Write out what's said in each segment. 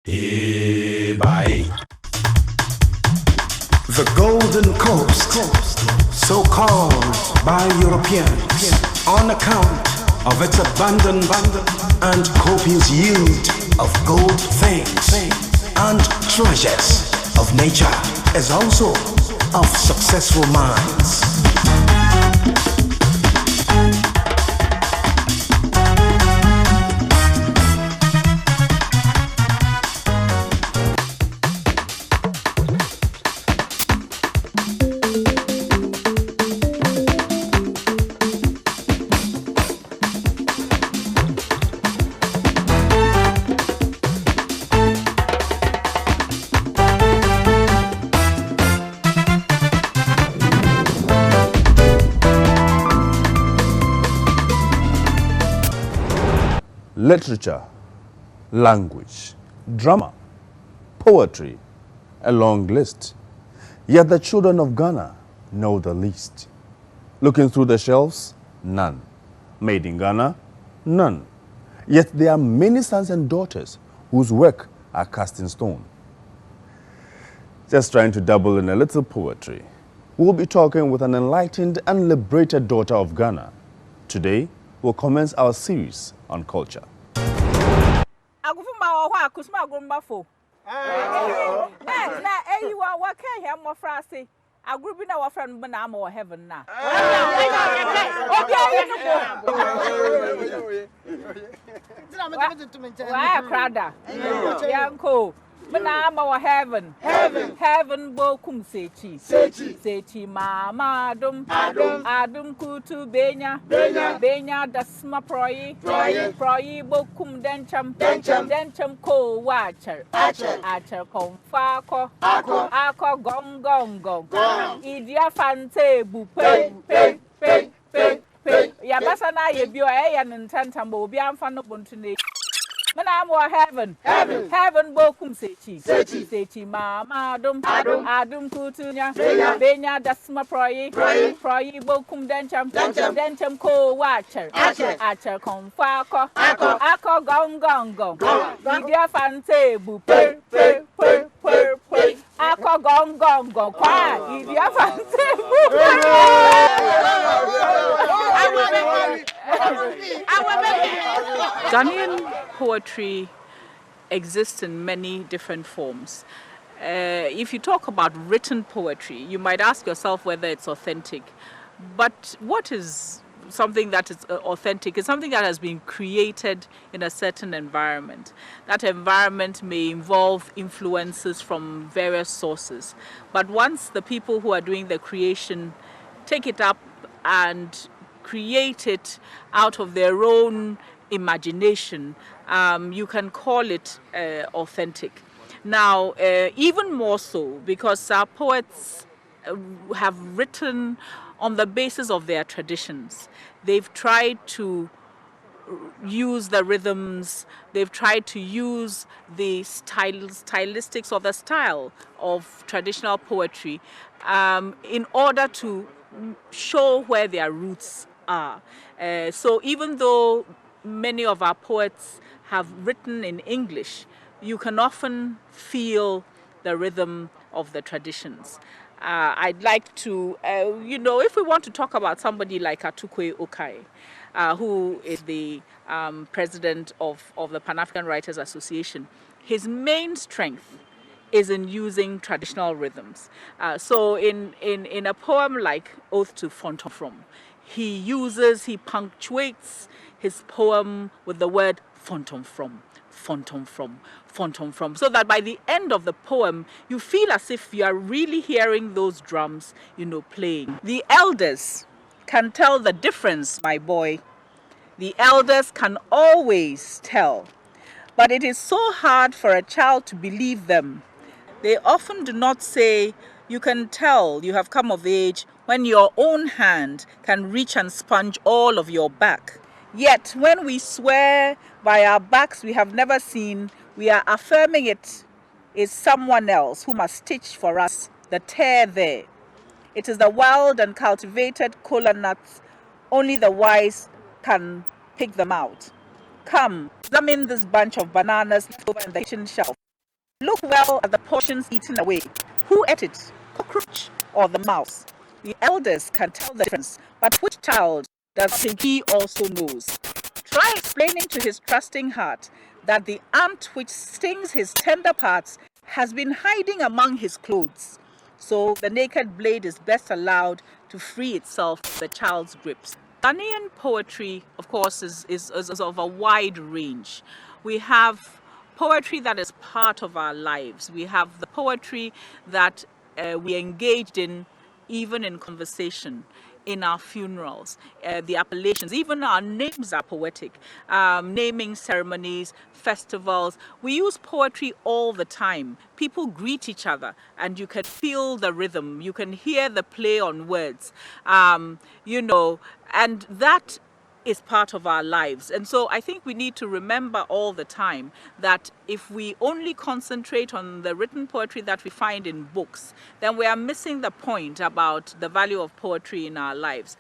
The Golden Coast, so called by Europeans on account of its abundant and copious yield of gold things and treasures of nature, as also of successful minds. Literature, language, drama, poetry, a long list. Yet the children of Ghana know the least. Looking through the shelves, none. Made in Ghana, none. Yet there are many sons and daughters whose work are cast in stone. Just trying to dabble in a little poetry. We'll be talking with an enlightened and liberated daughter of Ghana. Today, we'll commence our series on culture. Heaven now. Heaven bokum sechi mama adum kutu benya dasma proyi bokum dencham ko watcher kom fako ako gong idia fante bu pe ya basa na ye bio ya ntantam bo obi amfa no bontune heaven bokum sechi mama adum kutunya benya dasma proyi bokum dencham ko watcher kom fako ako gong idia fante bu pe ako gong kwa idia fante bu Ghanaian poetry exists in many different forms. If you talk about written poetry, you might ask yourself whether it's authentic. But what is something that is authentic? It's something that has been created in a certain environment. That environment may involve influences from various sources. But once the people who are doing the creation take it up and create it out of their own imagination, you can call it authentic. Now, even more so, because our poets have written on the basis of their traditions. They've tried to use the rhythms, they've tried to use the stylistics or the style of traditional poetry in order to show where their roots are. So even though many of our poets have written in English, you can often feel the rhythm of the traditions. I'd like to, if we want to talk about somebody like Atukwe Okai, who is the president of the Pan-African Writers Association, his main strength is in using traditional rhythms. So in a poem like Oath to Fontom From, he punctuates his poem with the word Fontom From, so that by the end of the poem, you feel as if you are really hearing those drums, playing. The elders can tell the difference, my boy. The elders can always tell. But it is so hard for a child to believe them. They often do not say, you can tell you have come of age when your own hand can reach and sponge all of your back. Yet when we swear by our backs we have never seen, we are affirming it is someone else who must stitch for us the tear there. It is the wild and cultivated kola nuts. Only the wise can pick them out. Come, examine this bunch of bananas over on the kitchen shelf. Look well at the portions eaten away. Who ate it? Cockroach or the mouse? The elders can tell the difference, but which child does think he also knows? Try explaining to his trusting heart that the ant which stings his tender parts has been hiding among his clothes. So the naked blade is best allowed to free itself from the child's grips. Ghanaian poetry, of course, is of a wide range. We have poetry that is part of our lives. We have the poetry that we engaged in even in conversation, in our funerals, the appellations, even our names are poetic. Naming ceremonies, festivals, we use poetry all the time. People greet each other and you can feel the rhythm, you can hear the play on words, and that is part of our lives. And so I think we need to remember all the time that if we only concentrate on the written poetry that we find in books, then we are missing the point about the value of poetry in our lives.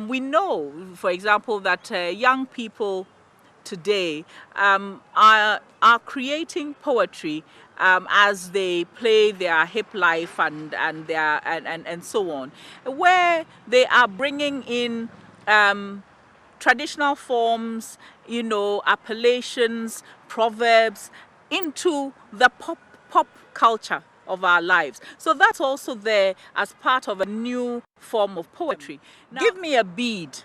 We know, for example, that young people today are creating poetry as they play their hip life and so on, where they are bringing in traditional forms, appellations, proverbs into the pop culture of our lives. So that's also there as part of a new form of poetry. Now, give me a bead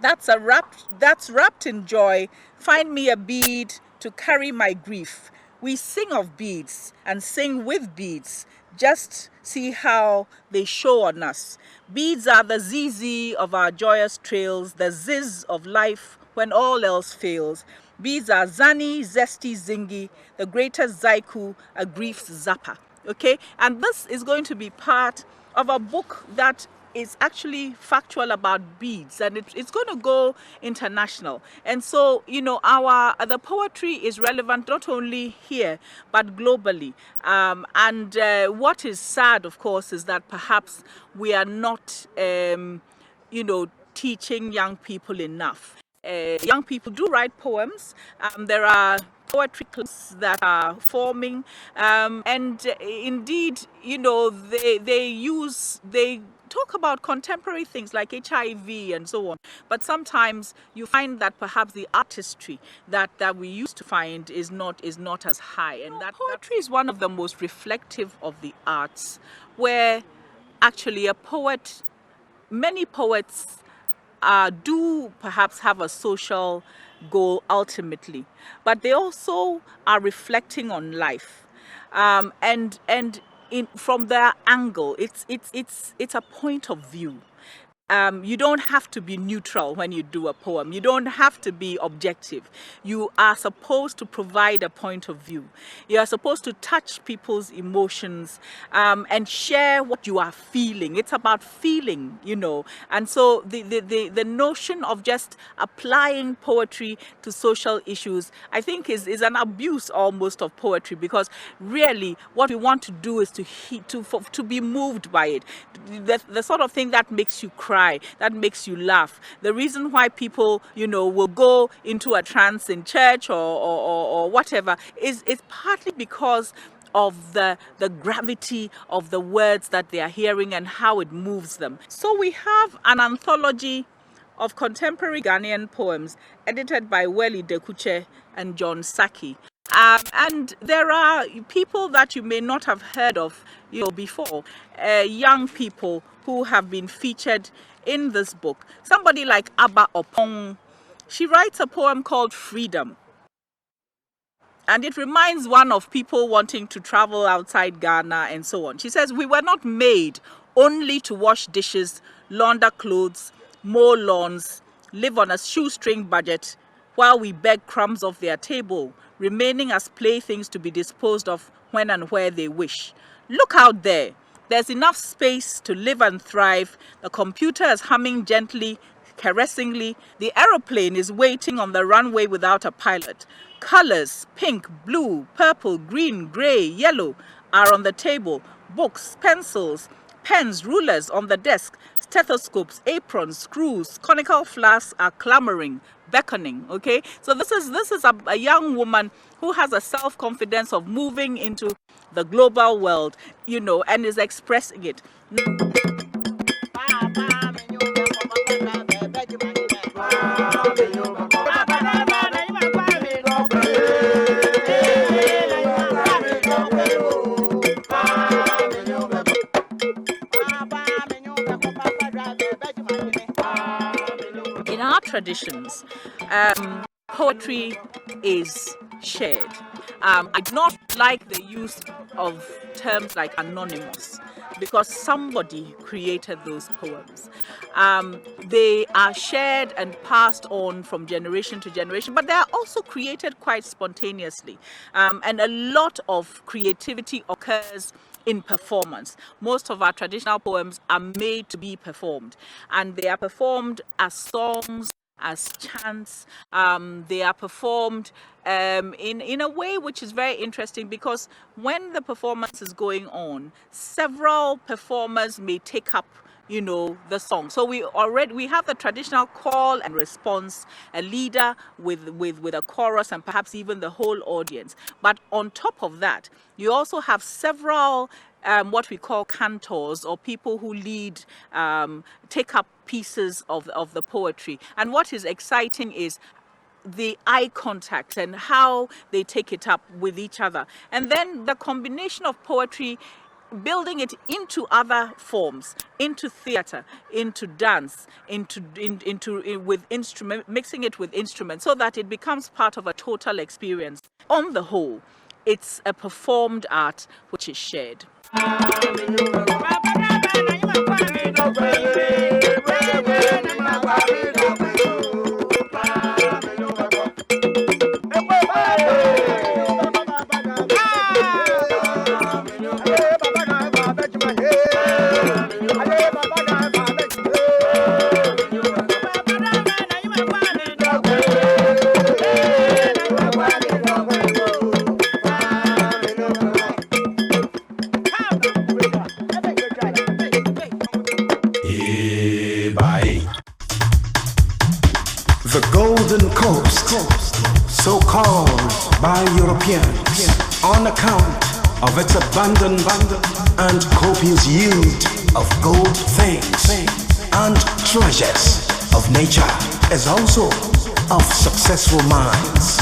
that's wrapped in joy. Find me a bead to carry my grief. We sing of beads and sing with beads. Just see how they show on us. Beads are the ZZ of our joyous trails, the ziz of life when all else fails. Beads are zani, zesty, zingy, the greatest zaiku, a grief's zapper. Okay? And this is going to be part of a book that is actually factual about beads, and it's going to go international. And so, the poetry is relevant not only here but globally. And what is sad, of course, is that perhaps we are not, teaching young people enough. Young people do write poems. There are poetry clubs that are forming, and indeed, they talk about contemporary things like HIV and so on. But sometimes you find that perhaps the artistry that we used to find is not as high. And that poetry is one of the most reflective of the arts, where actually many poets do perhaps have a social goal ultimately, but they also are reflecting on life, and from their angle, it's a point of view. You don't have to be neutral when you do a poem. You don't have to be objective. You are supposed to provide a point of view. You are supposed to touch people's emotions and share what you are feeling. It's about feeling, And so the notion of just applying poetry to social issues, I think, is an abuse almost of poetry, because really what we want to do is to be moved by it. The sort of thing that makes you cry. cry, that makes you laugh. The reason why people, will go into a trance in church or whatever is partly because of the gravity of the words that they are hearing and how it moves them. So we have an anthology of contemporary Ghanaian poems edited by Welly Dekuche and John Saki. And there are people that you may not have heard of before, young people who have been featured in this book. Somebody like Abba Opong, she writes a poem called Freedom. And it reminds one of people wanting to travel outside Ghana and so on. She says, "We were not made only to wash dishes, launder clothes, mow lawns, live on a shoestring budget while we beg crumbs off their table, remaining as playthings to be disposed of when and where they wish. Look out there. There's enough space to live and thrive. The computer is humming gently, caressingly. The aeroplane is waiting on the runway without a pilot. Colors, pink, blue, purple, green, gray, yellow, are on the table. Books, pencils, pens, rulers on the desk. Stethoscopes, aprons, screws, conical flasks are clamoring, beckoning." Okay, so this is a young woman who has a self-confidence of moving into the global world, and is expressing it. In our traditions, poetry is shared. I do not like the use of terms like anonymous, because somebody created those poems. They are shared and passed on from generation to generation, but they are also created quite spontaneously. And a lot of creativity occurs in performance. Most of our traditional poems are made to be performed, and they are performed as songs, as chants. They are performed in a way which is very interesting, because when the performance is going on, several performers may take up the song. So we have the traditional call and response, a leader with a chorus and perhaps even the whole audience. But on top of that, you also have several what we call cantors, or people who lead, take up pieces of the poetry. And what is exciting is the eye contact and how they take it up with each other. And then the combination of poetry, building it into other forms, into theater, into dance, with instrument, mixing it with instruments, so that it becomes part of a total experience. On the whole, it's a performed art which is shared. The Golden Coast, so called by Europeans on account of its abundant and copious yield of gold things and treasures of nature, as also of successful minds.